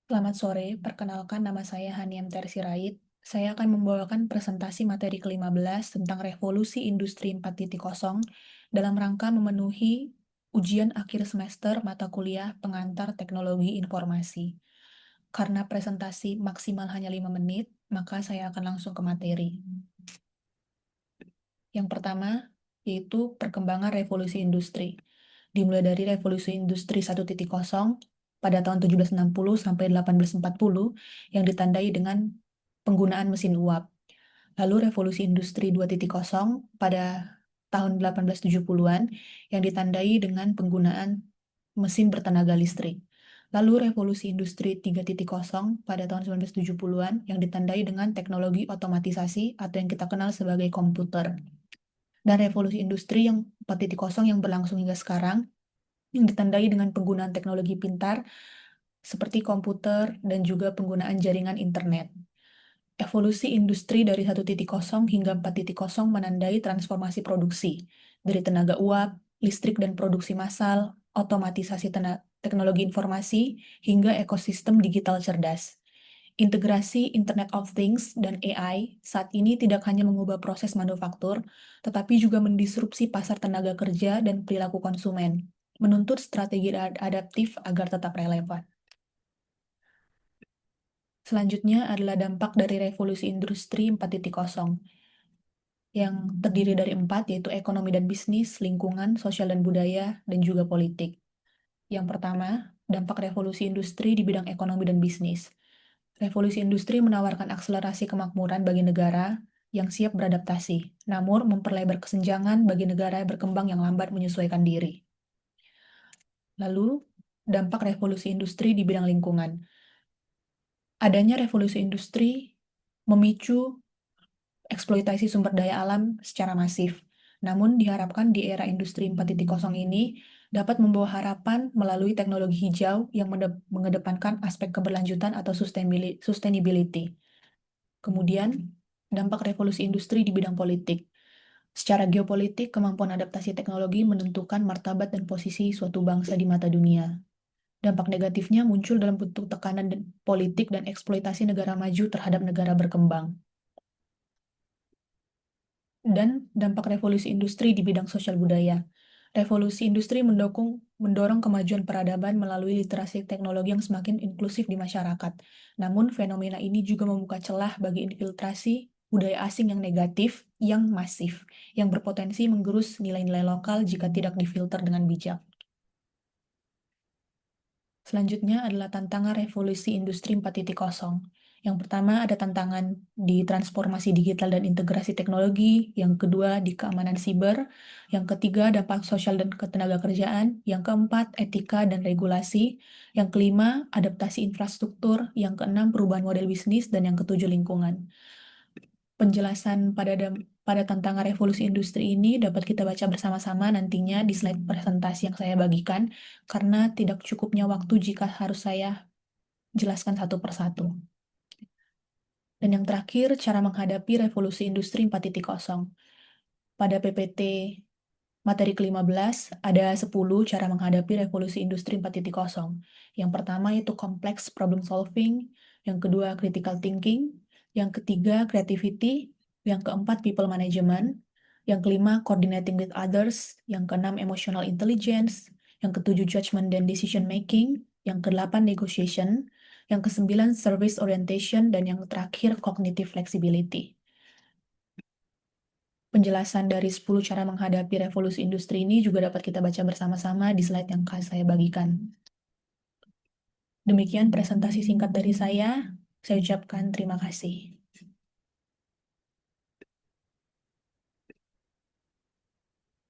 Selamat sore, perkenalkan nama saya Haniam Tersirait. Saya akan membawakan presentasi materi ke-15 tentang revolusi industri 4.0 dalam rangka memenuhi ujian akhir semester mata kuliah pengantar teknologi informasi. Karena presentasi maksimal hanya 5 menit, maka saya akan langsung ke materi. Yang pertama, yaitu perkembangan revolusi industri. Dimulai dari revolusi industri 1.0 pada tahun 1760 sampai 1840 yang ditandai dengan penggunaan mesin uap. Lalu revolusi industri 2.0 pada tahun 1870-an yang ditandai dengan penggunaan mesin bertenaga listrik. Lalu revolusi industri 3.0 pada tahun 1970-an yang ditandai dengan teknologi otomatisasi atau yang kita kenal sebagai komputer. Dan revolusi industri yang 4.0 yang berlangsung hingga sekarang yang ditandai dengan penggunaan teknologi pintar seperti komputer dan juga penggunaan jaringan internet. Evolusi industri dari 1.0 hingga 4.0 menandai transformasi produksi dari tenaga uap, listrik dan produksi massal, otomatisasi teknologi informasi, hingga ekosistem digital cerdas. Integrasi Internet of Things dan AI saat ini tidak hanya mengubah proses manufaktur, tetapi juga mendisrupsi pasar tenaga kerja dan perilaku konsumen, menuntut strategi adaptif agar tetap relevan. Selanjutnya adalah dampak dari revolusi industri 4.0 yang terdiri dari 4, yaitu ekonomi dan bisnis, lingkungan, sosial dan budaya, dan juga politik. Yang pertama, dampak revolusi industri di bidang ekonomi dan bisnis. Revolusi industri menawarkan akselerasi kemakmuran bagi negara yang siap beradaptasi, namun memperlebar kesenjangan bagi negara berkembang yang lambat menyesuaikan diri. Lalu, dampak revolusi industri di bidang lingkungan. Adanya revolusi industri memicu eksploitasi sumber daya alam secara masif. Namun diharapkan di era industri 4.0 ini dapat membawa harapan melalui teknologi hijau yang mengedepankan aspek keberlanjutan atau sustainability. Kemudian, dampak revolusi industri di bidang politik. Secara geopolitik, kemampuan adaptasi teknologi menentukan martabat dan posisi suatu bangsa di mata dunia. Dampak negatifnya muncul dalam bentuk tekanan politik dan eksploitasi negara maju terhadap negara berkembang. Dan dampak revolusi industri di bidang sosial budaya. Revolusi industri mendorong kemajuan peradaban melalui literasi teknologi yang semakin inklusif di masyarakat. Namun, fenomena ini juga membuka celah bagi infiltrasi budaya asing yang negatif, yang masif, yang berpotensi menggerus nilai-nilai lokal jika tidak difilter dengan bijak. Selanjutnya adalah tantangan revolusi industri 4.0. Yang pertama ada tantangan di transformasi digital dan integrasi teknologi, yang kedua di keamanan siber, yang ketiga dampak sosial dan ketenagakerjaan, yang keempat etika dan regulasi, yang kelima adaptasi infrastruktur, yang keenam perubahan model bisnis, dan yang ketujuh lingkungan. Penjelasan pada tantangan revolusi industri ini dapat kita baca bersama-sama nantinya di slide presentasi yang saya bagikan, karena tidak cukupnya waktu jika harus saya jelaskan satu persatu. Dan yang terakhir, cara menghadapi revolusi industri 4.0. Pada PPT materi ke-15, ada 10 cara menghadapi revolusi industri 4.0. Yang pertama itu complex problem solving, yang kedua critical thinking, yang ketiga creativity, yang keempat people management, yang kelima coordinating with others, yang keenam emotional intelligence, yang ketujuh judgment dan decision making, yang kedelapan negotiation, yang kesembilan service orientation, dan yang terakhir cognitive flexibility. Penjelasan dari 10 cara menghadapi revolusi industri ini juga dapat kita baca bersama-sama di slide yang saya bagikan. Demikian presentasi singkat dari saya ucapkan terima kasih.